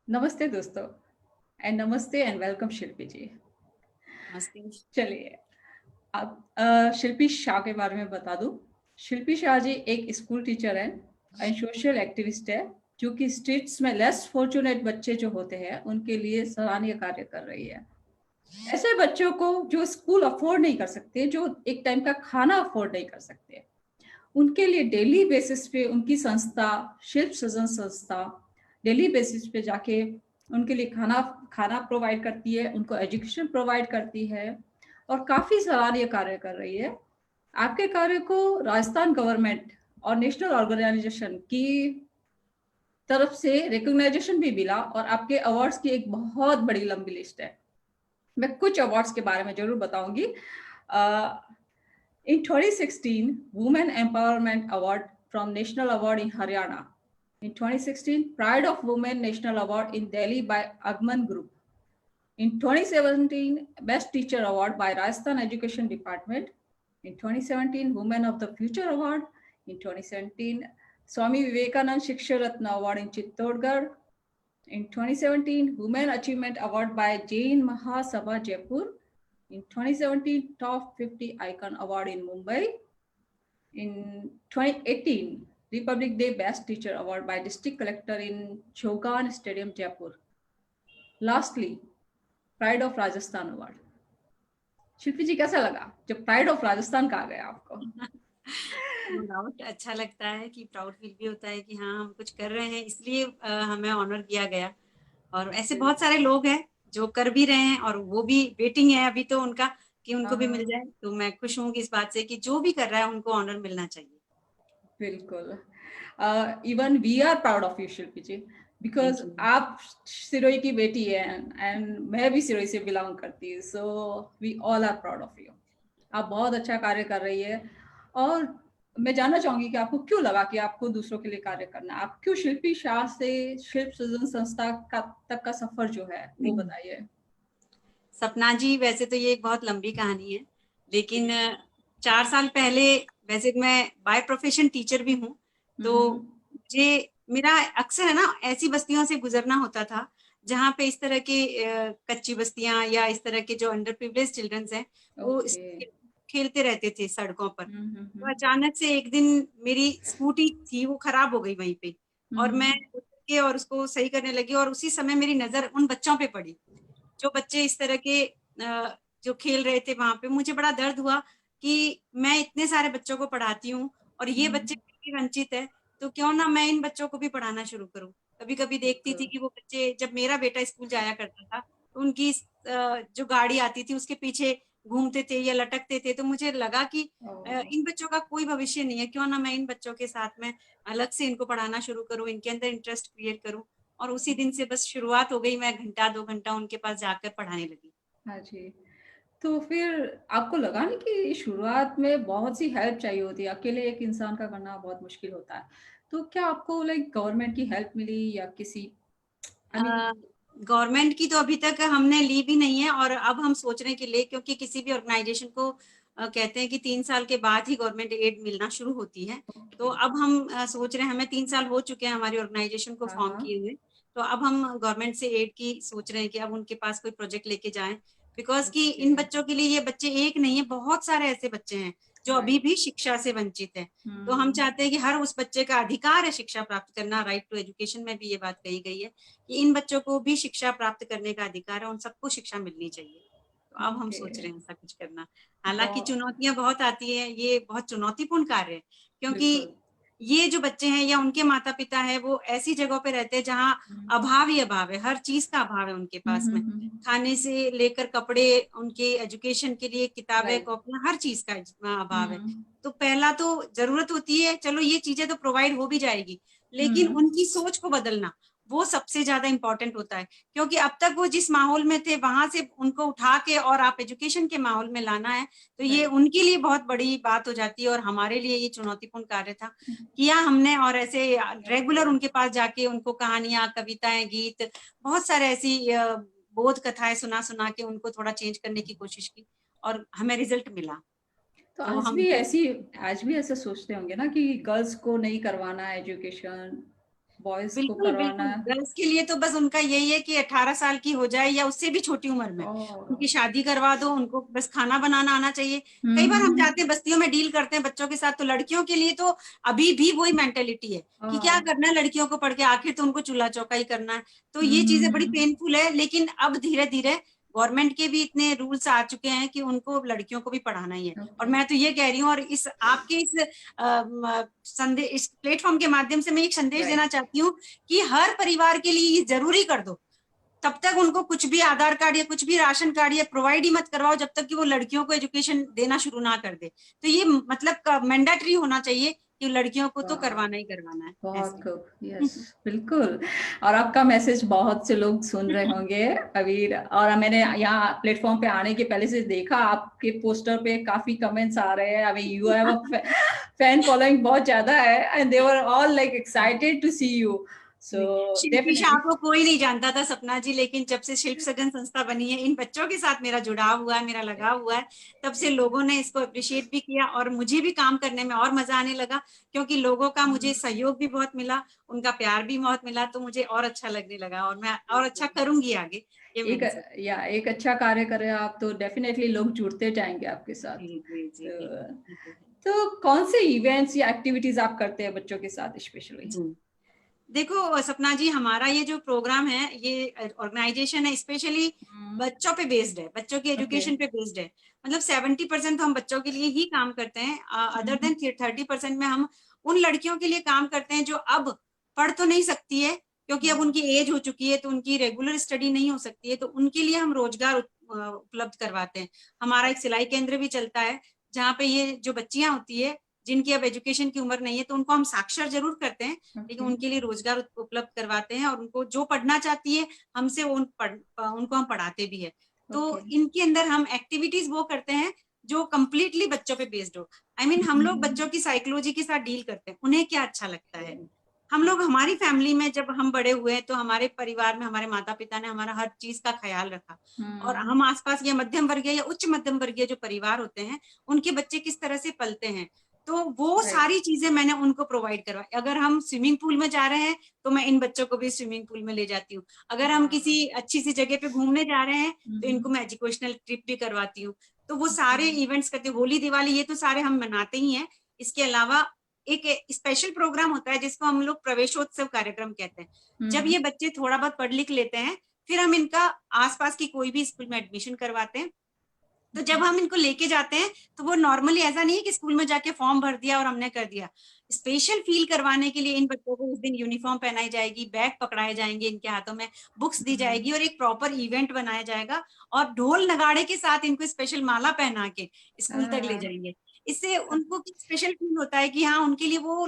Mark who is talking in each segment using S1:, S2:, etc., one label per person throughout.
S1: नमस्ते दोस्तों एंड नमस्ते एंड वेलकम शिल्पी जी।
S2: नमस्ते।
S1: चलिए, अब शिल्पी शाह के बारे में बता दूं। शिल्पी शाह जी एक स्कूल टीचर हैं एंड सोशल एक्टिविस्ट है, जो कि स्ट्रीट्स में लेस फॉर्चुनेट बच्चे जो होते हैं उनके लिए सराहनीय कार्य कर रही है। ऐसे बच्चों को जो स्कूल अफोर्ड नहीं कर सकते, जो एक टाइम का खाना अफोर्ड नहीं कर सकते, उनके लिए डेली बेसिस पे उनकी संस्था शिल्प सृजन संस्था डेली बेसिस पे जाके उनके लिए खाना खाना प्रोवाइड करती है, उनको एजुकेशन प्रोवाइड करती है और काफ़ी सराहनीय कार्य कर रही है। आपके कार्य को राजस्थान गवर्नमेंट और नेशनल ऑर्गेनाइजेशन की तरफ से रिकॉग्नाइजेशन भी मिला और आपके अवार्ड्स की एक बहुत बड़ी लंबी लिस्ट है। मैं कुछ अवार्ड्स के बारे में जरूर बताऊंगी। In 2016, Women Empowerment Award from National Award in Haryana. In 2016, Pride of Women National Award in Delhi by Agman Group. In 2017, Best Teacher Award by Rajasthan Education Department. In 2017, Women of the Future Award. In 2017, Swami Vivekanand Shiksha Ratna Award in Chittorgarh. In 2017, Women Achievement Award by Jain Mahasabha Jaipur. In 2017, Top 50 Icon Award in Mumbai. In 2018, Republic Day Best Teacher Award by District Collector in Chaugan Stadium, Jaipur. Lastly, Pride of Rajasthan Award. शिल्पी जी, कैसा लगा जब pride of Rajasthan कहा गया आपको?
S2: No doubt अच्छा लगता है कि प्राउड फील भी होता है कि हाँ हम कुछ कर रहे हैं, इसलिए हमें ऑनर किया गया। और ऐसे बहुत सारे लोग हैं जो कर भी रहे हैं और वो भी वेटिंग है अभी तो उनका कि उनको भी मिल जाए। तो मैं खुश हूँ इस बात से कि जो भी कर रहा है उनको ऑनर मिलना चाहिए।
S1: बिल्कुल। Even we are proud of you Shilpi ji, because
S2: thank you.
S1: आप सिरोही की बेटी है एंड मैं भी सिरोही से बिलोंग करती हूँ, so we all are proud of you. आप बहुत अच्छा कार्य कर रही है और मैं जानना चाहूंगी कि आपको क्यों लगा कि आपको दूसरों के लिए कार्य करना है? आप क्यों शिल्पी शाह से शिल्प सृजन संस्था का तक का सफर जो है वो बताइए।
S2: सपना जी, वैसे तो ये एक बहुत लंबी कहानी है, लेकिन 4 साल पहले, वैसे मैं बाय प्रोफेशन टीचर भी हूँ, तो
S1: हम्म।
S2: मुझे मेरा अक्सर है ना ऐसी बस्तियों से गुजरना होता था जहाँ पे इस तरह के कच्ची बस्तियां या इस तरह के जो अंडर प्रिविलेज चिल्ड्रंस हैं वो
S1: ओके।
S2: खेलते रहते थे सड़कों पर। तो
S1: हम्म।
S2: अचानक से एक दिन मेरी स्कूटी थी वो खराब हो गई वहीं पे, और मैं
S1: हम्म।
S2: उतर के और उसको सही करने लगी, और उसी समय मेरी नजर उन बच्चों पे पड़ी जो बच्चे इस तरह के जो खेल रहे थे वहां पे। मुझे बड़ा दर्द हुआ कि मैं इतने सारे बच्चों को पढ़ाती हूँ और ये बच्चे
S1: हम्म।
S2: फिर भी वंचित है, तो क्यों ना मैं इन बच्चों को भी पढ़ाना शुरू करूँ। कभी कभी देखती थी
S1: बिल्कुल।
S2: कि वो बच्चे, जब मेरा बेटा स्कूल जाया करता था तो उनकी जो गाड़ी आती थी उसके पीछे घूमते थे या लटकते थे, तो मुझे लगा कि इन बच्चों का कोई भविष्य नहीं है, क्यों ना मैं इन बच्चों के साथ में अलग से इनको पढ़ाना शुरू करूँ, इनके अंदर इंटरेस्ट क्रिएट करूँ। और उसी दिन से बस शुरुआत हो गई, मैं घंटा 2 घंटा उनके पास जाकर पढ़ाने लगी।
S1: हाँ जी। तो फिर आपको लगा नहीं कि शुरुआत में बहुत सी हेल्प चाहिए होती है, अकेले एक इंसान का करना बहुत मुश्किल होता है। तो क्या आपको लाइक गवर्नमेंट की हेल्प मिली या किसी आई मीन?
S2: गवर्नमेंट की तो अभी तक हमने ली भी नहीं है, और अब हम सोच रहे हैं कि ले, क्योंकि किसी भी ऑर्गेनाइजेशन को कहते हैं कि 3 साल के बाद ही गवर्नमेंट एड मिलना शुरू होती है। तो
S1: ओके।
S2: अब हम सोच रहे हैं, हमें 3 साल हो चुके हैं हमारी ऑर्गेनाइजेशन को
S1: हाँ,
S2: फॉर्म
S1: हाँ।
S2: किए हुए। तो अब हम गवर्नमेंट से एड की सोच रहे हैं कि अब उनके पास कोई प्रोजेक्ट लेके जाएं, बिकॉज कि
S1: ओके।
S2: इन बच्चों के लिए, ये बच्चे एक नहीं है, बहुत सारे ऐसे बच्चे हैं जो अभी
S1: राइट।
S2: भी शिक्षा से वंचित है। तो हम
S1: हुँ।
S2: चाहते हैं कि हर उस बच्चे का अधिकार है शिक्षा प्राप्त करना, राइट टू एजुकेशन में भी ये बात कही गई है कि इन बच्चों को भी शिक्षा प्राप्त करने का अधिकार है, उन सबको शिक्षा मिलनी चाहिए। तो अब हम
S1: ओके।
S2: सोच रहे हैं ऐसा कुछ करना। हालांकि
S1: बहुत
S2: चुनौतियां बहुत आती हैं, ये बहुत चुनौतीपूर्ण कार्य है,
S1: बिल्कुल।
S2: क्योंकि ये जो बच्चे हैं या उनके माता पिता है वो ऐसी जगहों पे रहते हैं जहाँ
S1: हुँ।
S2: अभाव ही अभाव है, हर चीज का अभाव है उनके
S1: हुँ,
S2: पास
S1: हुँ,
S2: में।
S1: हुँ।
S2: खाने से लेकर कपड़े, उनके एजुकेशन के लिए किताबें
S1: राइट।
S2: कॉपियां, हर चीज का अभाव है।
S1: हुँ।
S2: तो पहला तो जरूरत होती है, चलो ये चीजें तो प्रोवाइड हो भी जाएगी, लेकिन
S1: हुँ।
S2: उनकी सोच को बदलना वो सबसे ज्यादा इंपॉर्टेंट होता है। क्योंकि अब तक वो जिस माहौल में थे वहां से उनको उठा के और आप एजुकेशन के माहौल में लाना है, तो ये
S1: राइट।
S2: उनके लिए बहुत बड़ी बात हो जाती है, और हमारे लिए ये चुनौतीपूर्ण कार्य था, किया हमने। और ऐसे
S1: ओके।
S2: रेगुलर उनके पास जाके उनको कहानियां, कविताएं, गीत, बहुत सारे ऐसी बोध कथाएं सुना सुना के उनको थोड़ा चेंज करने की कोशिश की, और हमें रिजल्ट मिला।
S1: तो
S2: तो हम
S1: आज भी ऐसे सोचते होंगे ना कि गर्ल्स को नहीं करवाना है एजुकेशन। बॉयज को
S2: बिल्कुल
S1: करवाना
S2: बिल्कुल,
S1: है।
S2: गर्ल्स के लिए तो बस उनका यही है कि 18 साल की हो जाए या उससे भी छोटी उम्र में
S1: ओह,
S2: उनकी शादी करवा दो, उनको बस खाना बनाना आना चाहिए। कई बार हम
S1: हम्म,
S2: जाते हैं बस्तियों में डील करते हैं बच्चों के साथ, तो लड़कियों के लिए तो अभी भी वही मेंटेलिटी है कि क्या
S1: ओह,
S2: करना है लड़कियों को पढ़ के, आखिर तो उनको चूल्हा चौका ही करना है। तो ये चीजें बड़ी
S1: हम्म,
S2: पेनफुल है, लेकिन अब धीरे धीरे गवर्नमेंट के भी इतने रूल्स आ चुके हैं कि उनको लड़कियों को भी पढ़ाना ही है। और
S1: ओके,
S2: मैं तो ये कह रही हूँ, और इस आपके इस संदेश, इस प्लेटफॉर्म के माध्यम से मैं एक संदेश देना
S1: राइट,
S2: चाहती हूँ कि हर परिवार के लिए ये जरूरी कर दो। तब तक उनको कुछ भी आधार कार्ड या कुछ भी राशन कार्ड या प्रोवाइड ही मत करवाओ जब तक कि वो लड़कियों को एजुकेशन देना शुरू ना कर दे। तो ये मतलब मैंडेटरी होना चाहिए कि लड़कियों को तो
S1: वाह,
S2: करवाना ही करवाना है
S1: बहुत
S2: ऐसे।
S1: खूब, यस, बिल्कुल। और आपका मैसेज बहुत से लोग सुन रहे होंगे अभी, और मैंने यहाँ प्लेटफॉर्म पे आने के पहले से देखा आपके पोस्टर पे काफी कमेंट्स आ रहे हैं, अभी you have a fan following बहुत ज्यादा है, and they were all like excited to see you, so
S2: Shilpi Shah
S1: definitely.
S2: को कोई नहीं जानता था सपना जी, लेकिन जब से शिल्प सगन संस्था बनी है, इन बच्चों के साथ मेरा जुड़ाव हुआ है, मेरा लगाव हुआ है, तब से लोगों ने इसको अप्रिशिएट भी किया और मुझे भी काम करने में और मजा आने लगा, क्योंकि लोगों का मुझे सहयोग भी बहुत मिला, उनका प्यार भी बहुत मिला, तो मुझे और अच्छा लगने लगा और मैं और अच्छा करूंगी आगे, ये
S1: एक,
S2: मेरी सोच।
S1: या एक अच्छा कार्य करें आप तो डेफिनेटली लोग जुड़ते जाएंगे आपके साथ।
S2: जी जी जी जी,
S1: तो,
S2: ये तो है।
S1: तो कौन से इवेंट्स या एक्टिविटीज आप करते हैं बच्चों के साथ स्पेशली?
S2: जी, देखो सपना जी, हमारा ये जो प्रोग्राम है, ये ऑर्गेनाइजेशन है, स्पेशली बच्चों पे बेस्ड है, बच्चों की
S1: ओके,
S2: एजुकेशन पे बेस्ड है। मतलब 70% तो हम बच्चों के लिए ही काम करते हैं, अदर देन 30% में हम उन लड़कियों के लिए काम करते हैं जो अब पढ़ तो नहीं सकती है, क्योंकि अब उनकी एज हो चुकी है, तो उनकी रेगुलर स्टडी नहीं हो सकती है, तो उनके लिए हम रोजगार उपलब्ध करवाते हैं। हमारा एक सिलाई केंद्र भी चलता है, जहाँ पे ये जो बच्चियां होती है जिनकी अब एजुकेशन की उम्र नहीं है, तो उनको हम साक्षर जरूर करते हैं, लेकिन
S1: ओके,
S2: उनके लिए रोजगार उपलब्ध करवाते हैं, और उनको जो पढ़ना चाहती है हमसे उनको हम पढ़ाते भी है। तो
S1: ओके,
S2: इनके अंदर हम एक्टिविटीज वो करते हैं जो कम्प्लीटली बच्चों पे बेस्ड हो। आई मीन हम लोग बच्चों की साइकोलॉजी के साथ डील करते हैं, उन्हें क्या अच्छा लगता है। हम लोग हमारी फैमिली में जब हम बड़े हुए हैं, तो हमारे परिवार में हमारे माता पिता ने हमारा हर चीज का ख्याल रखा, और हम आसपास या मध्यम वर्गीय या उच्च मध्यम वर्गीय जो परिवार होते हैं, उनके बच्चे किस तरह से पलते हैं, तो वो
S1: राइट,
S2: सारी चीजें मैंने उनको प्रोवाइड करवाई। अगर हम स्विमिंग पूल में जा रहे हैं, तो मैं इन बच्चों को भी स्विमिंग पूल में ले जाती हूँ। अगर हम किसी अच्छी सी जगह पे घूमने जा रहे हैं, तो इनको मैं एजुकेशनल ट्रिप भी करवाती हूँ। तो वो सारे इवेंट्स करते, होली दिवाली ये तो सारे हम मनाते ही हैं। इसके अलावा एक स्पेशल प्रोग्राम होता है जिसको हम लोग प्रवेशोत्सव कार्यक्रम कहते हैं। जब ये बच्चे थोड़ा बहुत पढ़ लिख लेते हैं, फिर हम इनका आसपास की कोई भी स्कूल में एडमिशन करवाते हैं। तो जब हम इनको लेके जाते हैं, तो वो नॉर्मली ऐसा नहीं है कि स्कूल में जाके फॉर्म भर दिया और हमने कर दिया। स्पेशल फील करवाने के लिए इन बच्चों को उस दिन यूनिफॉर्म पहनाई जाएगी, बैग पकड़ाए जाएंगे इनके हाथों में, बुक्स दी जाएगी और एक प्रॉपर इवेंट बनाया जाएगा, और ढोल नगाड़े के साथ इनको स्पेशल माला पहना के स्कूल तक ले जाएंगे। इससे उनको स्पेशल फील होता है कि हाँ, उनके लिए वो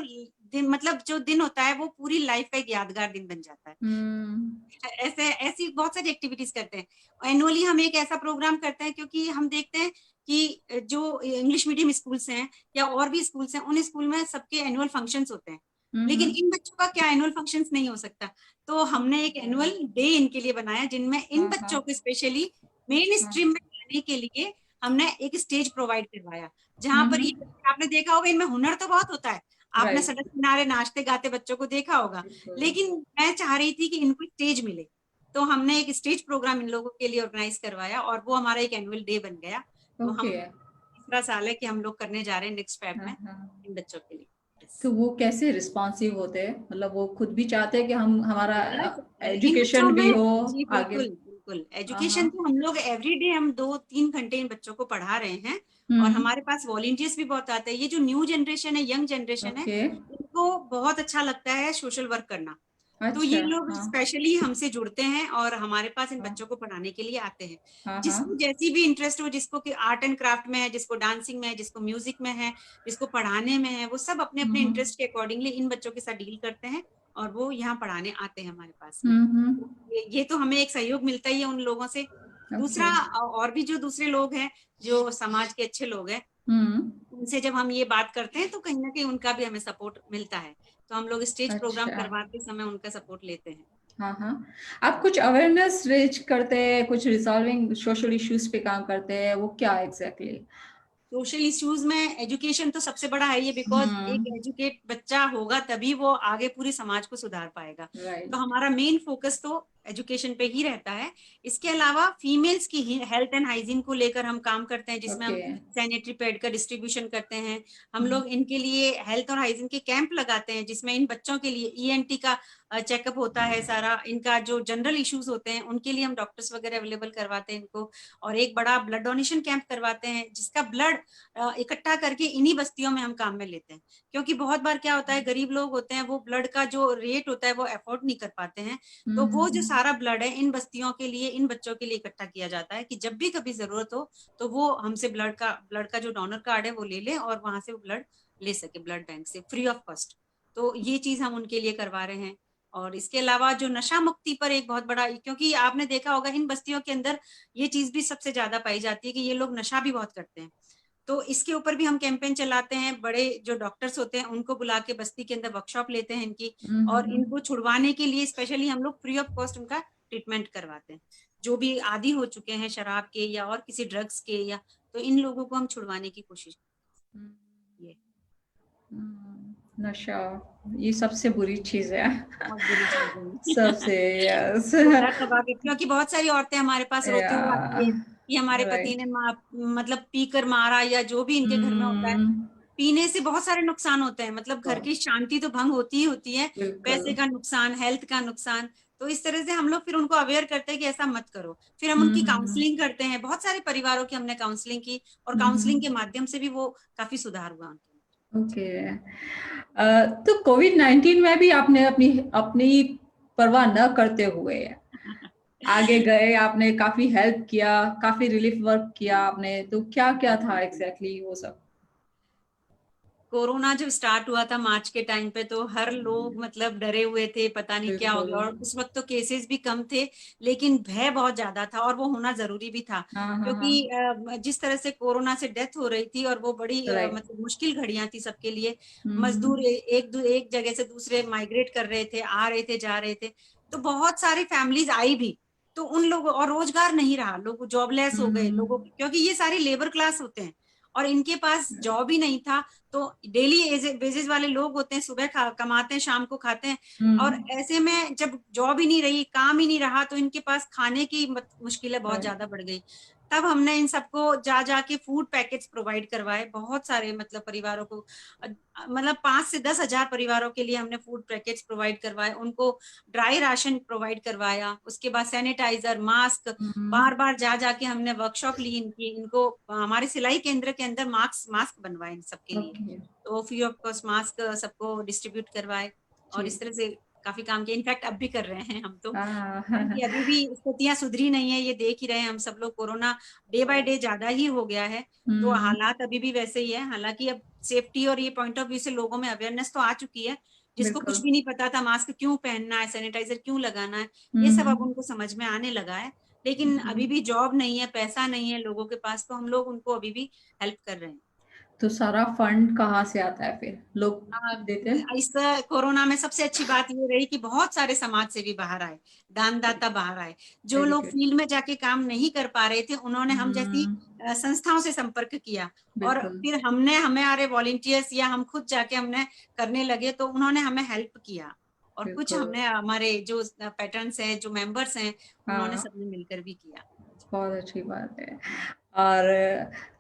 S2: दिन, मतलब जो दिन होता है वो पूरी लाइफ का एक यादगार दिन बन जाता है। ऐसे ऐसी बहुत सारी एक्टिविटीज करते हैं। एनुअली हम एक ऐसा प्रोग्राम करते हैं, क्योंकि हम देखते हैं कि जो इंग्लिश मीडियम स्कूल्स हैं या और भी स्कूल्स हैं, उन स्कूल में सबके एनुअल फंक्शंस होते हैं, लेकिन इन बच्चों का क्या एनुअल फंक्शंस नहीं हो सकता। तो हमने एक एनुअल डे इनके लिए बनाया, जिनमें इन
S1: हाँ, हाँ,
S2: बच्चों को स्पेशली मेन स्ट्रीम
S1: हाँ,
S2: में लाने के लिए हमने एक स्टेज प्रोवाइड करवाया, जहां पर ये आपने देखा होगा, इनमें हुनर तो बहुत होता है, आपने
S1: राइट,
S2: सड़क किनारे नाचते गाते बच्चों को देखा होगा,
S1: बिल्कुल,
S2: लेकिन मैं चाह रही थी कि इनको स्टेज मिले, तो हमने एक स्टेज प्रोग्राम इन लोगों के लिए ऑर्गेनाइज करवाया, और वो हमारा एक एनुअल डे बन गया। तो हम
S1: ओके,
S2: तीसरा साल है कि हम लोग करने जा रहे हैं नेक्स्ट फेब
S1: हाँ,
S2: में
S1: हाँ।
S2: इन बच्चों के लिए। Yes.
S1: तो वो कैसे रिस्पॉन्सिव होते हैं, मतलब वो खुद भी चाहते हैं कि हम हमारा
S2: यस, इन बच्चों
S1: एजुकेशन भी
S2: में
S1: हो
S2: जी
S1: आगे?
S2: बिल्कुल बिल्कुल,
S1: हाँ,
S2: एजुकेशन
S1: हाँ,
S2: तो हम लोग एवरी डे हम 2-3 घंटे इन बच्चों को पढ़ा रहे हैं, और
S1: हम्म,
S2: हमारे पास वॉलंटियर्स भी बहुत आते हैं। ये जो न्यू जनरेशन है, यंग जनरेशन है,
S1: ओके,
S2: इनको बहुत अच्छा लगता है सोशल वर्क करना। तो ये
S1: अच्छा,
S2: लोग
S1: हाँ,
S2: स्पेशली हमसे जुड़ते हैं और हमारे पास इन
S1: हाँ,
S2: बच्चों को पढ़ाने के लिए आते हैं।
S1: हाँ, हाँ,
S2: जिसको जैसी भी इंटरेस्ट हो, जिसको कि आर्ट एंड क्राफ्ट में है, जिसको डांसिंग में है, जिसको म्यूजिक में है, जिसको पढ़ाने में है, वो सब अपने अपने
S1: हम्म,
S2: इंटरेस्ट के अकॉर्डिंगली इन बच्चों के साथ डील करते हैं, और वो यहाँ पढ़ाने आते हैं हमारे पास में।
S1: हम्म,
S2: ये तो हमें एक सहयोग मिलता ही है उन लोगों से।
S1: ओके,
S2: दूसरा, और भी जो दूसरे लोग हैं, जो समाज के अच्छे लोग हैं,
S1: हम्म,
S2: उनसे जब हम ये बात करते हैं, तो कहीं ना कहीं उनका भी हमें सपोर्ट मिलता है, तो हम लोग स्टेज प्रोग्राम
S1: अच्छा,
S2: करवाते समय उनका सपोर्ट लेते हैं।
S1: हाँ, हाँ। आप कुछ अवेयरनेस रेज करते हैं, कुछ रिजॉल्विंग सोशल इश्यूज पे काम करते हैं, वो क्या एग्जैक्टली?
S2: सोशल इश्यूज में एजुकेशन तो सबसे बड़ा है ये, बिकॉज एक एजुकेट बच्चा होगा तभी वो आगे पूरी समाज को सुधार पाएगा। तो हमारा मेन फोकस तो एजुकेशन पे ही रहता है। इसके अलावा फीमेल्स की हेल्थ एंड हाइजीन को लेकर हम काम करते हैं, जिसमें हम सैनिटरी पैड का डिस्ट्रीब्यूशन करते हैं। हम लोग इनके लिए हेल्थ और हाइजीन के कैंप लगाते हैं, जिसमें इन बच्चों के लिए ईएनटी का चेकअप होता है सारा। इनका जो जनरल इश्यूज होते हैं उनके लिए हम डॉक्टर्स वगैरह अवेलेबल करवाते हैं इनको। और एक बड़ा ब्लड डोनेशन कैंप करवाते हैं, जिसका ब्लड इकट्ठा करके इन्हीं बस्तियों में हम काम में लेते हैं। क्योंकि बहुत बार क्या होता है, गरीब लोग होते हैं, वो ब्लड का जो रेट होता है वो अफोर्ड नहीं कर पाते हैं। तो वो जो सारा ब्लड है इन बस्तियों के लिए, इन बच्चों के लिए इकट्ठा किया जाता है कि जब भी कभी जरूरत हो तो वो हमसे ब्लड का जो डोनर कार्ड है वो ले ले और वहां से वो ब्लड ले सके, ब्लड बैंक से फ्री ऑफ कॉस्ट। तो ये चीज हम उनके लिए करवा रहे हैं। और इसके अलावा जो नशा मुक्ति पर एक बहुत बड़ा, क्योंकि आपने देखा होगा इन बस्तियों के अंदर ये चीज भी सबसे ज्यादा पाई जाती है कि ये लोग नशा भी बहुत करते हैं। तो इसके ऊपर भी हम कैंपेन चलाते हैं। बड़े जो डॉक्टर्स होते हैं उनको बुला के बस्ती के अंदर वर्कशॉप लेते हैं इनकी, और इनको छुड़वाने के लिए स्पेशली हम लोग फ्री ऑफ कॉस्ट उनका ट्रीटमेंट करवाते हैं। जो भी आदी हो चुके हैं शराब के या और किसी ड्रग्स के, या तो इन लोगों को हम छुड़वाने की कोशिश ये
S1: नशा ये सबसे बुरी चीज है।
S2: बहुत बुरी चीज है।
S1: सबसे यस
S2: क्योंकि बहुत सारी औरतें हमारे पास रोते हुए आती है कि हमारे पति ने मतलब पीकर मारा, या जो भी इनके घर में होता है। पीने से बहुत सारे नुकसान होते हैं, मतलब घर की शांति तो भंग होती ही होती है, पैसे का नुकसान, हेल्थ का नुकसान। तो इस तरह से हम लोग फिर उनको अवेयर करते हैं कि ऐसा मत करो। फिर हम उनकी काउंसलिंग करते हैं। बहुत सारे परिवारों की हमने काउंसलिंग की, और काउंसलिंग के माध्यम से भी वो काफी सुधार हुआ।
S1: ओके तो कोविड-19 में भी आपने अपनी अपनी परवाह न करते हुए आगे गए, आपने काफी हेल्प किया, काफी रिलीफ वर्क किया आपने। तो क्या क्या था एग्जैक्टली वो सब?
S2: कोरोना जब स्टार्ट हुआ था मार्च के टाइम पे, तो हर लोग मतलब डरे हुए थे, पता नहीं क्या हो गया। और उस वक्त तो केसेस भी कम थे, लेकिन भय बहुत ज्यादा था, और वो होना जरूरी भी था। क्योंकि जिस तरह से कोरोना से डेथ हो रही थी, और वो बड़ी मतलब मुश्किल घड़ियां थी सबके लिए। मजदूर एक जगह से दूसरे माइग्रेट कर रहे थे, आ रहे थे, जा रहे थे। तो बहुत सारी फैमिलीज आई भी, तो उन लोगों, और रोजगार नहीं रहा, लोग जॉबलेस हो गए लोगों, क्योंकि ये सारी लेबर क्लास होते हैं और इनके पास जॉब ही नहीं था। तो डेली बेसिस वाले लोग होते हैं, सुबह कमाते हैं, शाम को खाते हैं। और ऐसे में जब जॉब ही नहीं रही, काम ही नहीं रहा, तो इनके पास खाने की मुश्किलें बहुत ज्यादा बढ़ गई। तब हमने इन सबको जा जाके फूड पैकेट्स प्रोवाइड करवाए, बहुत सारे मतलब परिवारों को, मतलब 5 से 10 हजार परिवारों के लिए हमने फूड पैकेट्स प्रोवाइड करवाए। उनको ड्राई राशन प्रोवाइड करवाया, उसके बाद सैनिटाइजर, मास्क, बार बार जा जाके हमने वर्कशॉप ली इनकी। इनको हमारे सिलाई केंद्र के अंदर मास्क बनवाए इन सबके लिए। तो फ्री ऑफ कॉस्ट मास्क सबको डिस्ट्रीब्यूट करवाए, और इस तरह से काफी काम किया। इनफैक्ट अब भी कर रहे हैं हम तो, क्योंकि अभी भी स्थितियां सुधरी नहीं है, ये देख ही रहे हैं हम सब लोग। कोरोना डे बाय डे ज्यादा ही हो गया है, तो हालात अभी भी वैसे ही है। हालांकि अब सेफ्टी और ये पॉइंट ऑफ व्यू से लोगों में अवेयरनेस तो आ चुकी है। जिसको कुछ भी नहीं पता था मास्क क्यों पहनना है, सैनिटाइजर क्यों लगाना है, ये सब अब उनको समझ में आने लगा है। लेकिन अभी भी जॉब नहीं है, पैसा नहीं है लोगों के पास, तो हम लोग उनको अभी भी हेल्प कर रहे हैं।
S1: तो सारा फंड कहाँ से आता है फिर? लोग देते हैं?
S2: इस कोरोना में सबसे अच्छी बात ये रही कि बहुत सारे समाज सेवी बाहर आए, दानदाता बाहर आए। जो लोग फील्ड में जाके काम नहीं कर पा रहे थे, उन्होंने हम जैसी संस्थाओं से संपर्क किया, और फिर हमारे वॉलंटियर्स या हम खुद जाके हमने करने लगे, तो उन्होंने हमें हेल्प किया। और कुछ हमने हमारे जो पैटर्न्स हैं, जो मेंबर्स हैं, उन्होंने सबने मिलकर भी किया।
S1: बहुत अच्छी बात है। और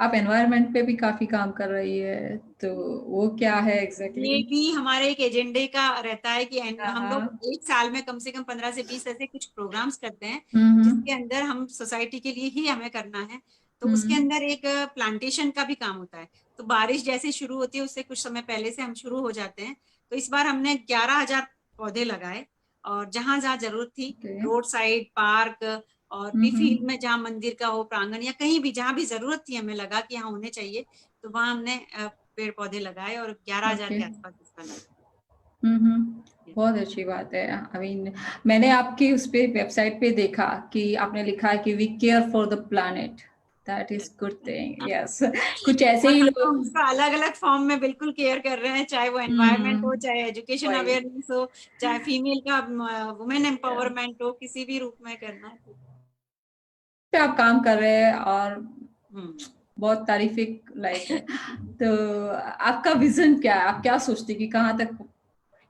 S1: आप एनवायरनमेंट पे भी काफी काम कर रही है, तो वो क्या है एग्जैक्टली?
S2: ये भी हमारे एक एजेंडे का रहता है कि हम लोग एक साल में कम से कम 15 से 20 ऐसे कुछ प्रोग्राम्स करते हैं, जिसके अंदर हम सोसाइटी के लिए ही हमें करना है। तो उसके अंदर एक प्लांटेशन का भी काम होता है। तो बारिश जैसे शुरू होती है उससे कुछ समय पहले से हम शुरू हो जाते हैं। तो इस बार हमने 11,000 पौधे लगाए, और जहां जहां जरूरत थी, रोड साइड, पार्क, और भी फील्ड में जहाँ मंदिर का हो प्रांगण, या कहीं भी जहाँ भी जरूरत थी, हमें लगा कि यहाँ होने चाहिए, तो वहां हमने पेड़ पौधे लगाए, और 11,000 के आसपास इसका लगा।
S1: बहुत अच्छी बात है। आई मीन मैंने आपकी उस पे वेबसाइट पे देखा कि आपने लिखा है कि we care for the planet. That is good thing. Yes, कुछ ऐसे ही लोग
S2: उसका अलग अलग फॉर्म में बिल्कुल केयर कर रहे हैं, चाहे वो एनवायरनमेंट हो, चाहे एजुकेशन अवेयरनेस हो, चाहे फीमेल का वुमेन एम्पावरमेंट हो, किसी भी रूप में करना है
S1: पे आप काम कर रहे हैं, और बहुत तारीफिक लायक है। तो आपका विजन क्या है? आप क्या सोचते हैं कि कहाँ तक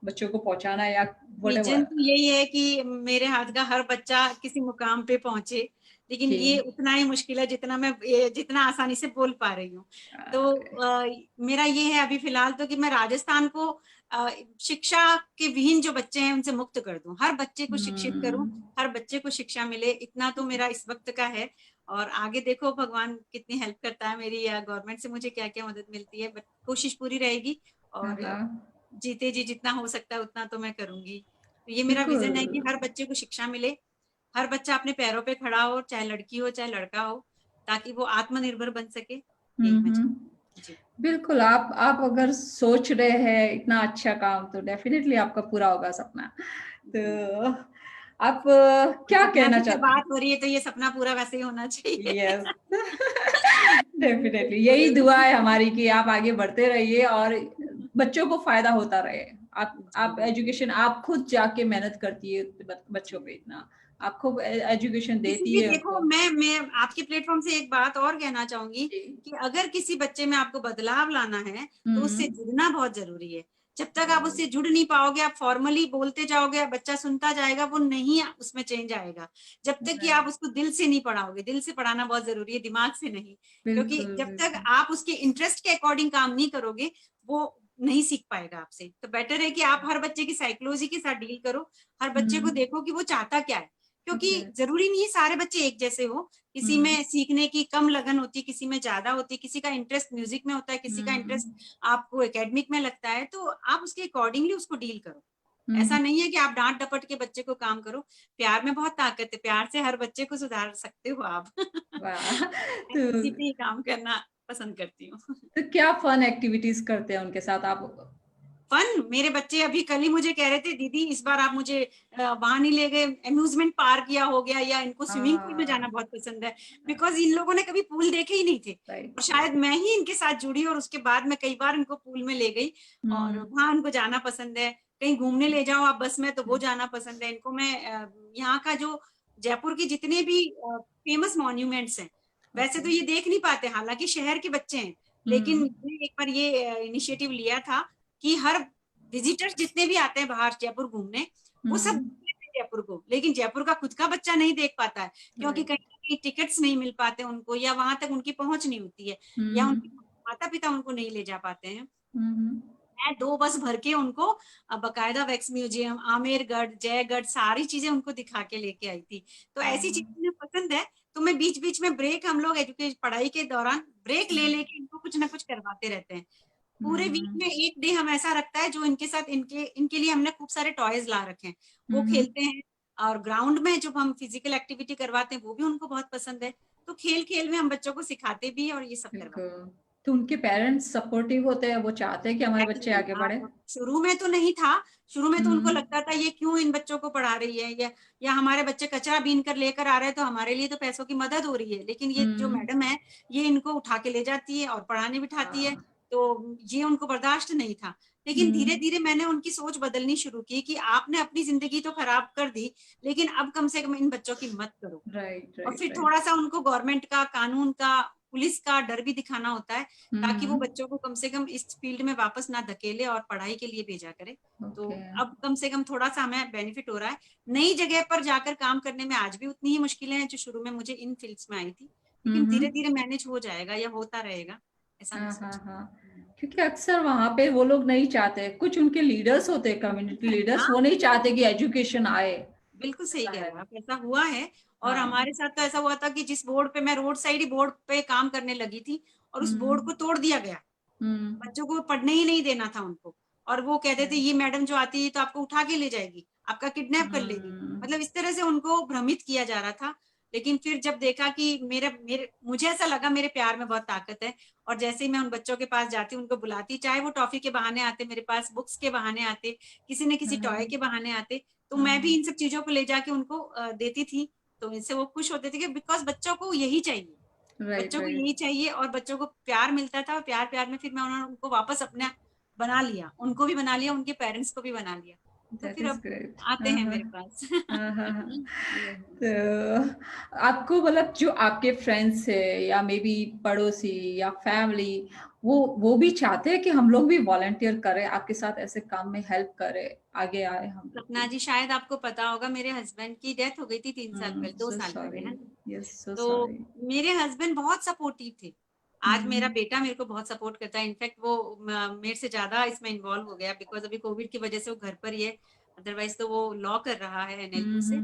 S1: बच्चों को पहुंचाना है या
S2: विजन
S1: व्हाटएवर?
S2: तो यही है कि मेरे हाथ का हर बच्चा किसी मुकाम पे पहुंचे, लेकिन ये
S1: जी।
S2: उतना ही मुश्किल है जितना आसानी से बोल पा रही हूँ। तो मेरा ये है अभी फिलहाल तो कि मैं राजस्थान को शिक्षा के विहीन जो बच्चे हैं उनसे मुक्त कर दूं, हर बच्चे को शिक्षित करूं, हर बच्चे को शिक्षा मिले, इतना तो मेरा इस वक्त का है। और आगे देखो भगवान कितनी हेल्प करता है मेरी, या गवर्नमेंट से मुझे क्या क्या मदद मिलती है, बट कोशिश पूरी रहेगी।
S1: हाँ,
S2: और
S1: हाँ,
S2: जीते जी जितना हो सकता है उतना तो मैं करूंगी। तो ये मेरा
S1: बिल्कुल।
S2: विजन है कि हर बच्चे को शिक्षा मिले, हर बच्चा अपने पैरों पे खड़ा हो, चाहे लड़की हो चाहे लड़का हो, ताकि वो आत्मनिर्भर बन सके, यही मैं चाहती। जी
S1: बिल्कुल। आप अगर सोच रहे हैं इतना अच्छा काम, तो डेफिनेटली आपका पूरा होगा सपना। तो आप क्या
S2: सपना
S1: कहना
S2: की जब
S1: चाहते हैं?
S2: बात हो रही है तो ये सपना पूरा वैसे ही होना चाहिए।
S1: यस। डेफिनेटली यही दुआ है हमारी कि आप आगे बढ़ते रहिए और बच्चों को फायदा होता रहे। आप
S2: जी
S1: एजुकेशन, आप खुद जाके मेहनत करती है बच्चों पे इतना, आप खूब एजुकेशन
S2: किसी
S1: देती
S2: भी
S1: है
S2: देखो,
S1: उनको।
S2: मैं आपके प्लेटफॉर्म से एक बात और कहना चाहूंगी
S1: जी।
S2: कि अगर किसी बच्चे में आपको बदलाव लाना है तो उससे
S1: हम्म।
S2: जुड़ना बहुत जरूरी है। जब तक आप उससे जुड़ नहीं पाओगे, आप फॉर्मली बोलते जाओगे, बच्चा सुनता जाएगा, वो नहीं उसमें चेंज आएगा। जब तक कि आप उसको दिल से नहीं पढ़ाओगे, दिल से पढ़ाना बहुत जरूरी है, दिमाग से नहीं। क्योंकि
S1: बिल्कुल,
S2: जब तक
S1: बिल्कुल।
S2: आप उसके इंटरेस्ट के अकॉर्डिंग काम नहीं करोगे, वो नहीं सीख पाएगा आपसे। तो बेटर है कि आप हर बच्चे की साइकोलॉजी के साथ डील करो, हर बच्चे को
S1: हम्म।
S2: देखो कि वो चाहता क्या है। क्योंकि
S1: Yes.
S2: जरूरी नहीं है सारे बच्चे एक जैसे हो, किसी
S1: हम्म।
S2: में सीखने की कम लगन होती है, किसी में ज्यादा होती है, किसी का इंटरेस्ट म्यूजिक में होता है, किसी का इंटरेस्ट
S1: हम्म।
S2: आपको एकेडमिक में लगता है, तो आप उसके अकॉर्डिंगली उसको डील करो। ऐसा
S1: हम्म।
S2: नहीं है कि आप डांट डपट के बच्चे को काम करो। प्यार में बहुत ताकत है, प्यार से हर बच्चे को सुधार सकते हो आप।
S1: वाह।
S2: मैं
S1: तो
S2: इसी पे ही काम करना पसंद करती हूँ।
S1: तो क्या फन एक्टिविटीज करते हैं उनके साथ आप?
S2: फन, मेरे बच्चे अभी कल ही मुझे कह रहे थे, दीदी इस बार आप मुझे वहां नहीं ले गए, अम्यूजमेंट पार्क या हो गया, या इनको स्विमिंग पूल में जाना बहुत पसंद है। बिकॉज इन लोगों ने कभी पूल देखे ही नहीं थे, और
S1: राइट।
S2: शायद मैं ही इनके साथ जुड़ी, और उसके बाद मैं कई बार इनको पूल में ले गई। और
S1: हम्म।
S2: वहां उनको जाना पसंद है, कहीं घूमने ले जाओ आप बस में तो वो जाना पसंद है इनको। मैं यहाँ का जो जयपुर की जितने भी फेमस मॉन्यूमेंट्स हैं, वैसे
S1: ओके।
S2: तो ये देख नहीं पाते, हालांकि शहर के बच्चे हैं, लेकिन
S1: हम्म।
S2: मैंने एक बार ये इनिशिएटिव लिया था कि हर विजिटर्स जितने भी आते हैं बाहर जयपुर घूमने, वो सब
S1: हम्म।
S2: देख लेते हैं जयपुर को, लेकिन जयपुर का खुद का बच्चा नहीं देख पाता है, क्योंकि
S1: राइट।
S2: कहीं ना कहीं टिकट्स नहीं मिल पाते उनको, या वहां तक उनकी पहुंच नहीं होती है, या
S1: हम्म।
S2: उनके माता पिता उनको नहीं ले जा पाते हैं।
S1: हम्म।
S2: मैं 2 बस भर के उनको बकायदा वैक्स म्यूजियम, आमेरगढ़, जयगढ़, सारी चीजें उनको दिखा के लेके आई थी। तो ऐसी चीजें मुझे पसंद है। तो मैं बीच बीच में ब्रेक, हम लोग एजुकेशन पढ़ाई के दौरान ब्रेक ले लेके इनको कुछ ना कुछ करवाते रहते हैं। पूरे वीक
S1: हम्म।
S2: में एक डे हम ऐसा रखता है जो इनके साथ, इनके इनके लिए हमने खूब सारे टॉयज ला रखे हैं, वो
S1: हम्म।
S2: खेलते हैं। और ग्राउंड में जब हम फिजिकल एक्टिविटी करवाते हैं वो भी उनको बहुत पसंद है। तो खेल खेल में हम बच्चों को सिखाते भी हैं और ये सब करवाते
S1: बिल्कुल। तो उनके पेरेंट्स सपोर्टिव होते हैं, वो चाहते हैं कि
S2: हैं।
S1: हमारे बच्चे
S2: Exactly,
S1: आगे बढ़े?
S2: आप शुरू में तो नहीं था, शुरू में तो उनको
S1: हम्म।
S2: लगता था ये क्यों इन बच्चों को पढ़ा रही है, या हमारे बच्चे कचरा बीन कर लेकर आ रहे हैं तो हमारे लिए तो पैसों की मदद हो रही है, लेकिन ये जो
S1: हम्म।
S2: मैडम है ये इनको उठा के ले जाती है और पढ़ाने बिठाती है।
S1: हाँ।
S2: तो ये उनको बर्दाश्त नहीं था। लेकिन धीरे
S1: हम्म।
S2: धीरे मैंने उनकी सोच बदलनी शुरू की कि आपने अपनी जिंदगी तो खराब कर दी, लेकिन अब कम से कम इन बच्चों की मत करो।
S1: राइट,
S2: और
S1: राइट,
S2: फिर
S1: राइट।
S2: थोड़ा सा उनको गवर्नमेंट का, कानून का, पुलिस का डर भी दिखाना होता है, ताकि वो
S1: हम्म।
S2: बच्चों को कम से कम इस फील्ड में वापस ना धकेले और पढ़ाई के लिए भेजा करे। तो
S1: ओके।
S2: अब कम से कम थोड़ा सा हमें बेनिफिट हो रहा है। नई जगह पर जाकर काम करने में आज भी उतनी ही मुश्किलें हैं जो शुरू में मुझे इन फील्ड्स में आई थी, लेकिन धीरे
S1: हम्म।
S2: धीरे मैनेज हो जाएगा या होता रहेगा, ऐसा मैं
S1: हाँ, हाँ,
S2: सोचती
S1: हाँ।
S2: हूँ।
S1: क्योंकि अक्सर वहां पे वो लोग नहीं चाहते, कुछ उनके लीडर्स होते हैं, कम्युनिटी लीडर्स,
S2: हाँ,
S1: वो नहीं चाहते कि एजुकेशन आए।
S2: बिल्कुल सही
S1: ऐसा
S2: कह
S1: है।
S2: रहे हो आप, ऐसा हुआ है। और
S1: हाँ।
S2: हमारे साथ तो ऐसा हुआ था कि जिस बोर्ड पे मैं रोड साइड ही बोर्ड पे काम करने लगी थी, और उस बोर्ड
S1: हम्म।
S2: को तोड़ दिया गया,
S1: हम्म।
S2: बच्चों को पढ़ने ही नहीं देना था उनको। और वो कहते थे
S1: Okay।
S2: ये मैडम जो आती है तो आपको उठा के ले जाएगी, आपका किडनैप कर लेगी,
S1: हम्म।
S2: मतलब इस तरह से उनको भ्रमित किया जा रहा था। लेकिन फिर जब देखा कि मेरे मेरे मुझे ऐसा लगा मेरे प्यार में बहुत ताकत है, और जैसे ही मैं उन बच्चों के पास जाती, उनको बुलाती, चाहे वो टॉफी के बहाने आते मेरे पास, बुक्स के बहाने आते, किसी न किसी टॉय के बहाने आते, तो मैं भी इन सब चीजों को ले जाके उनको देती थी। तो इनसे वो खुश होते थे कि बिकॉज बच्चों को यही चाहिए,
S1: राइट,
S2: बच्चों को
S1: राइट।
S2: यही चाहिए, और बच्चों को प्यार मिलता था, और प्यार प्यार में फिर मैं उन्होंने उनको वापस अपना बना लिया, उनको भी बना लिया, उनके पेरेंट्स को भी बना लिया। तो
S1: दैट
S2: फिर
S1: इज
S2: अब
S1: ग्रेट।
S2: आते हैं मेरे पास।
S1: हाँ हाँ हाँ।
S2: ये है।
S1: तो आपको मतलब जो आपके फ्रेंड्स है या मे बी पड़ोसी या फैमिली, वो भी चाहते हैं कि हम लोग भी वॉलंटियर करें, आपके साथ ऐसे काम में हेल्प करें, आगे आए हम लोग
S2: सपना
S1: भी।
S2: जी, शायद आपको पता होगा, मेरे हस्बैंड की डेथ हो गई थी 3 साल पहले, 2
S1: सो
S2: साल पहले,
S1: सॉरी।
S2: है ना?
S1: यस, सो
S2: तो
S1: सॉरी।
S2: मेरे हस्बैंड बहुत सपोर्टिव थे। आज मेरा बेटा मेरे को बहुत सपोर्ट करता है। इनफैक्ट वो मेरे से ज्यादा इसमें इन्वॉल्व हो गया, बिकॉज अभी कोविड की वजह से वो घर पर ही है। अदरवाइज तो वो लॉ कर रहा है एनएलयू से।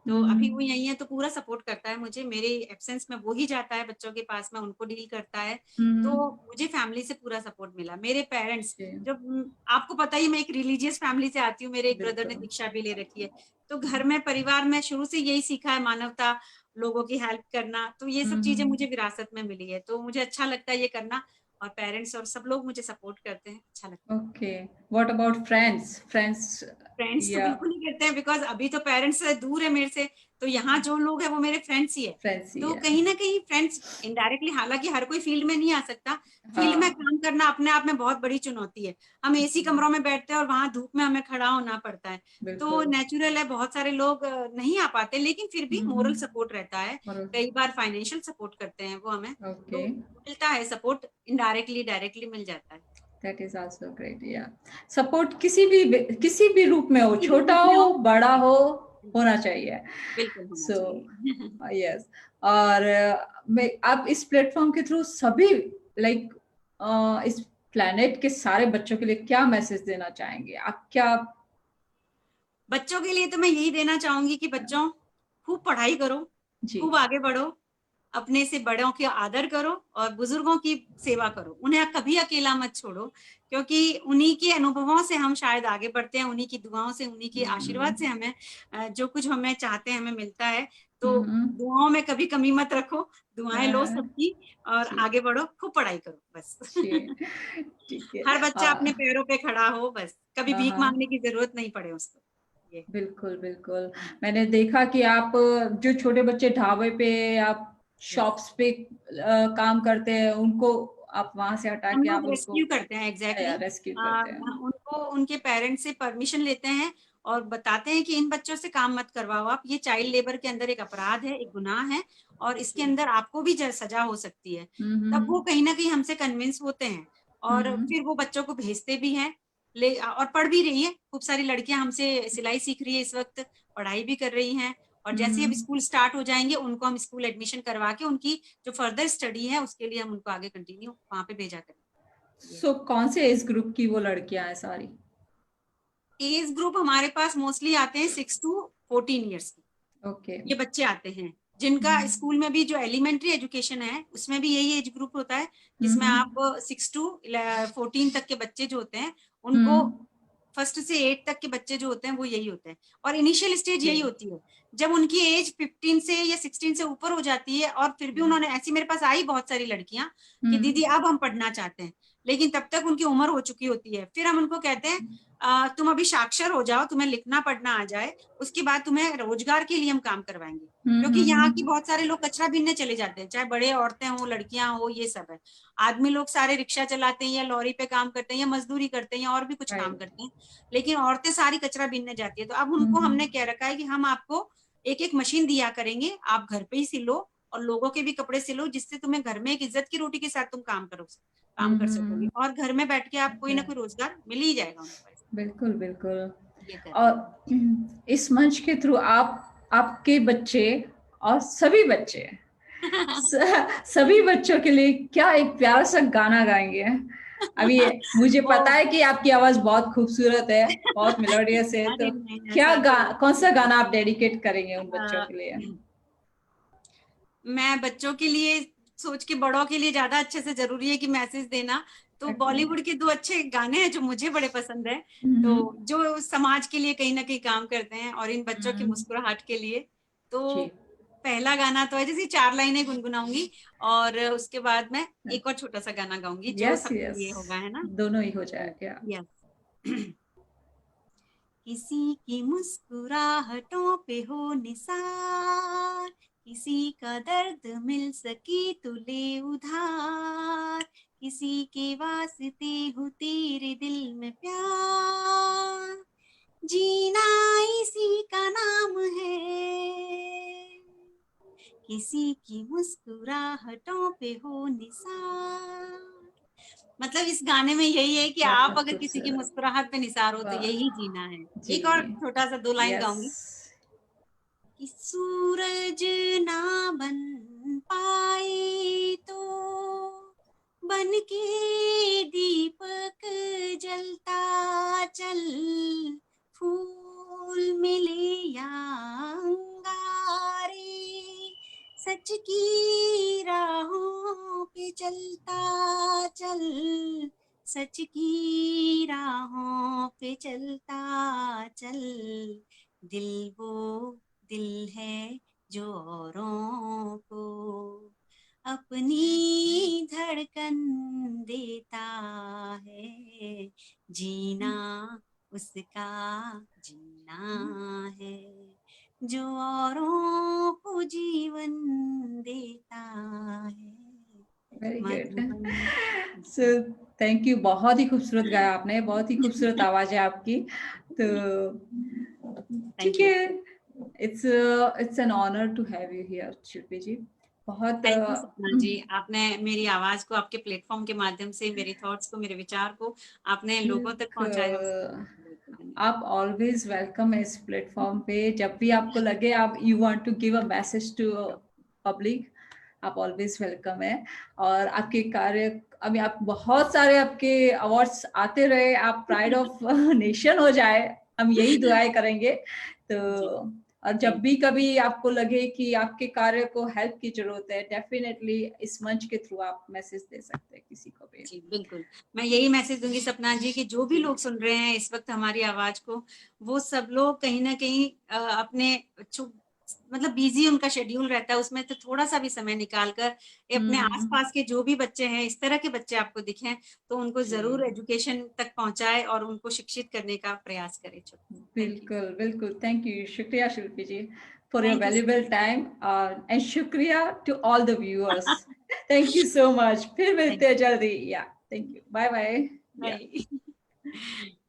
S2: तो अभी वो यही है, तो पूरा सपोर्ट करता है मुझे। मेरे एब्सेंस में वो ही जाता है बच्चों के पास में, उनको डील करता है। तो मुझे फैमिली से पूरा सपोर्ट मिला। मेरे पेरेंट्स, जब आपको पता ही, मैं एक रिलीजियस फैमिली से आती हूँ, मेरे एक ब्रदर ने
S1: बिल्कुल।
S2: दीक्षा भी ले रखी है। तो घर में, परिवार में शुरू से यही सीखा है, मानवता, लोगों की हेल्प करना। तो ये सब चीजें मुझे विरासत में मिली है, तो मुझे अच्छा लगता है ये करना। और पेरेंट्स और सब लोग मुझे सपोर्ट करते हैं, अच्छा लगता है।
S1: Okay, what about friends? Friends
S2: friends तो
S1: या
S2: बिल्कुल नहीं करते हैं, बिकॉज अभी तो पेरेंट्स दूर है मेरे से। तो यहाँ जो लोग हैं वो मेरे फ्रेंड्स ही है।
S1: फ्रेंड्स ही
S2: तो
S1: है।
S2: कहीं ना कहीं फ्रेंड्स इनडायरेक्टली, हालांकि हर कोई फील्ड में नहीं आ सकता। फील्ड में
S1: हाँ,
S2: काम करना अपने आप में बहुत बड़ी चुनौती है। हम एसी कमरों में बैठते हैं और वहां धूप में हमें खड़ा होना पड़ता है। तो
S1: बिल्कुल।
S2: नेचुरल है, बहुत सारे लोग नहीं आ पाते, लेकिन फिर भी मोरल सपोर्ट रहता है।
S1: और
S2: कई बार फाइनेंशियल सपोर्ट करते हैं वो हमें।
S1: ओके,
S2: तो मिलता है सपोर्ट, इनडायरेक्टली डायरेक्टली मिल जाता है।
S1: That is also great. या सपोर्ट किसी भी रूप में हो,
S2: किसी भी
S1: छोटा
S2: रूप में
S1: हो
S2: हो,
S1: बड़ा हो,
S2: बिल्कुल
S1: होना चाहिए।
S2: बिल्कुल होना
S1: सो
S2: चाहिए।
S1: यस। और मैं आप इस प्लेटफॉर्म के थ्रू सभी लाइक इस प्लेनेट के सारे बच्चों के लिए क्या मैसेज देना चाहेंगे? आप क्या?
S2: बच्चों के लिए तो मैं यही देना चाहूंगी कि बच्चों, खूब पढ़ाई करो,
S1: जी।
S2: खूब आगे बढ़ो, अपने से बड़ों के आदर करो और बुजुर्गों की सेवा करो, उन्हें कभी अकेला मत छोड़ो। क्योंकि उन्हीं के अनुभवों से हम शायद आगे बढ़ते हैं, उन्हीं की दुआओं से, उन्हीं के आशीर्वाद से हमें जो कुछ हमें चाहते हैं हमें मिलता है। तो दुआओं में कभी कमी मत रखो, दुआएं लो सबकी, और
S1: जी
S2: आगे बढ़ो, खूब पढ़ाई करो बस।
S1: जी, ठीक है।
S2: हर बच्चा अपने पैरों पे खड़ा हो, बस कभी
S1: हाँ
S2: भीख
S1: हाँ,
S2: मांगने की जरूरत नहीं पड़े उसको। ये
S1: बिल्कुल बिल्कुल। मैंने देखा कि आप जो छोटे बच्चे ढाबे पे, आप
S2: यस,
S1: शॉप्स पे काम करते हैं, उनको आप वहां से हटा
S2: हम
S1: के आप
S2: लोग
S1: उनको
S2: रेस्क्यू करते हैं, एग्जैक्टली
S1: रेस्क्यू करते हैं।
S2: उनको उनके पेरेंट्स से परमिशन लेते हैं और बताते हैं कि इन बच्चों से काम मत करवाओ आप, ये चाइल्ड लेबर के अंदर एक अपराध है, एक गुनाह है, और इसके अंदर आपको भी सजा हो सकती है। तब वो कहीं ना कहीं हमसे कन्विंस होते हैं, और फिर वो बच्चों को भेजते भी हैं। और पढ़ भी रही है, खूब सारी लड़कियां हमसे सिलाई सीख रही है इस वक्त, पढ़ाई भी कर रही हैं। और जैसे ही अब स्कूल स्टार्ट हो जाएंगे, उनको हम स्कूल एडमिशन करवा के उनकी जो फर्दर स्टडी है उसके लिए हम उनको आगे कंटिन्यू वहां पे भेजा करें।
S1: सो कौन से एज ग्रुप की वो लड़कियां हैं सारी?
S2: एज ग्रुप हमारे पास मोस्टली आते हैं 6 to 14 ईयर्स के,
S1: ओके।
S2: ये बच्चे आते हैं, जिनका स्कूल में भी जो एलिमेंट्री एजुकेशन है उसमें भी यही एज ग्रुप होता है, जिसमें आप 6 to 14 तक के बच्चे जो होते हैं उनको, फर्स्ट से 8 तक के बच्चे जो होते हैं वो यही होते हैं। और इनिशियल स्टेज
S1: ओके।
S2: यही होती है, जब उनकी एज 15 से या 16 से ऊपर हो जाती है, और फिर भी उन्होंने, ऐसी मेरे पास आई बहुत सारी लड़कियां कि दीदी अब हम पढ़ना चाहते हैं, लेकिन तब तक उनकी उम्र हो चुकी होती है। फिर हम उनको कहते हैं तुम अभी साक्षर हो जाओ, तुम्हें लिखना पढ़ना आ जाए, उसके बाद तुम्हें रोजगार के लिए हम काम करवाएंगे। क्योंकि यहाँ की बहुत सारे लोग कचरा बीनने चले जाते हैं, चाहे बड़े औरतें हो, लड़कियां हो, ये सब है। आदमी लोग सारे रिक्शा चलाते हैं या लॉरी पे काम करते हैं या मजदूरी करते हैं या और भी कुछ काम
S1: राइट।
S2: करते हैं, लेकिन औरतें सारी कचरा बीनने जाती है। तो अब उनको हमने कह रखा है कि हम आपको एक एक मशीन दिया करेंगे, आप घर पे ही सिलो और लोगों के भी कपड़े सिलो, जिससे तुम्हें घर में एक इज्जत की रोटी के साथ तुम काम कर सकोगे, और घर में बैठ के आप कोई ना कोई रोजगार मिल ही जाएगा उनको, ऐसा
S1: बिल्कुल बिल्कुल।
S2: ये कर रहे हैं।
S1: और इस मंच के थ्रू आप, आपके बच्चे और सभी बच्चे, सभी बच्चों के लिए क्या एक प्यारा सा गाना गाएंगे? अभी मुझे
S2: ओ,
S1: पता है कि आपकी आवाज बहुत खूबसूरत है, बहुत मेलोडियस है, तो
S2: अरे नहीं,
S1: क्या
S2: ऐसा तो
S1: कौन सा गाना आप डेडिकेट करेंगे उन बच्चों
S2: अ,
S1: के लिए?
S2: मैं बच्चों के लिए सोच के, बड़ों के लिए ज्यादा अच्छे से जरूरी है कि मैसेज देना। तो
S1: ओके।
S2: बॉलीवुड के दो अच्छे गाने हैं जो मुझे बड़े पसंद है, तो जो समाज के लिए कहीं ना कहीं काम करते हैं और इन बच्चों की मुस्कुराहट के लिए। तो
S1: जी।
S2: पहला गाना तो है, जैसे 4 लाइनें गुनगुनाऊंगी, और उसके बाद मैं एक और छोटा सा गाना गाऊंगी जो
S1: यस
S2: सबके
S1: यस,
S2: लिए होगा, है ना?
S1: दोनों ही हो जाएगा।
S2: यस। किसी की मुस्कुराहटों पे हो निसार, किसी का दर्द मिल सकी तो ले उधार, किसी के वास्ते हो तेरे दिल में प्यार, जीना इसी का नाम है, किसी की मुस्कुराहटों पे हो निसार। मतलब इस गाने में यही है कि आप
S1: बहुत
S2: अगर किसी की
S1: खूबसूरत।
S2: मुस्कुराहट पे निसार हो तो
S1: वाह,
S2: यही जीना है।
S1: जी,
S2: एक और छोटा सा 2 लाइन
S1: यस,
S2: गाऊंगी कि सूरज ना बन पाए तो बन के दीपक जलता चल, फूल मिले या अंगारे, सच की राहों पे चलता चल, सच की राहों पे चलता चल, दिल वो दिल है जो औरों को अपनी धड़कन देता है, जीना उसका जीना है, जो औरों को जीवन देता है।
S1: Very good.
S2: Madhuban.
S1: So thank you, बहुत ही खूबसूरत गाया आपने, बहुत ही खूबसूरत आवाज है आपकी। तो
S2: थैंक
S1: ठीक
S2: यू।
S1: है, it's it's an honour to have you here Shilpi ji. बहुत
S2: थैंक यू सपना जी, आपने मेरी आवाज को आपके प्लेटफॉर्म के माध्यम से, मेरे थॉट्स को, मेरे विचार को आपने लोगों तक पहुंचाया, उसके लिए बहुत बहुत धन्यवाद।
S1: आप ऑलवेज वेलकम है इस प्लेटफॉर्म पे। जब भी आपको लगे आप you want to give a message to public, आप ऑलवेज वेलकम है। और आपके कार्य, अभी आप बहुत सारे आपके अवार्ड्स आते रहे, आप प्राइड ऑफ नेशन हो जाए, हम यही दुआएं करेंगे। तो
S2: जी,
S1: और जब
S2: थैंक
S1: भी कभी आपको लगे कि आपके कार्य को हेल्प की जरूरत है, डेफिनेटली इस मंच के थ्रू आप मैसेज दे सकते हैं किसी को भी।
S2: जी, बिल्कुल। मैं यही मैसेज दूंगी सपना जी कि जो भी लोग सुन रहे हैं इस वक्त हमारी आवाज को, वो सब लोग कहीं ना कहीं अपने मतलब बिजी उनका शेड्यूल रहता है, उसमें तो थोड़ा सा भी समय निकाल कर अपने आसपास के जो भी बच्चे हैं, इस तरह के बच्चे आपको दिखें तो उनको
S1: जी,
S2: जरूर एजुकेशन तक पहुंचाए और उनको शिक्षित करने का प्रयास करें। Thank you.
S1: बिल्कुल, बिल्कुल। Thank you. शुक्रिया Shilpi ji for your
S2: thank you Sapna
S1: valuable
S2: ji.
S1: Time, and शुक्रिया to all the viewers. Thank you so much. फिर
S2: थैंक
S1: मिलते हैं
S2: यू।
S1: जल्दी। Yeah, thank you. Bye bye. Yeah.
S2: Bye.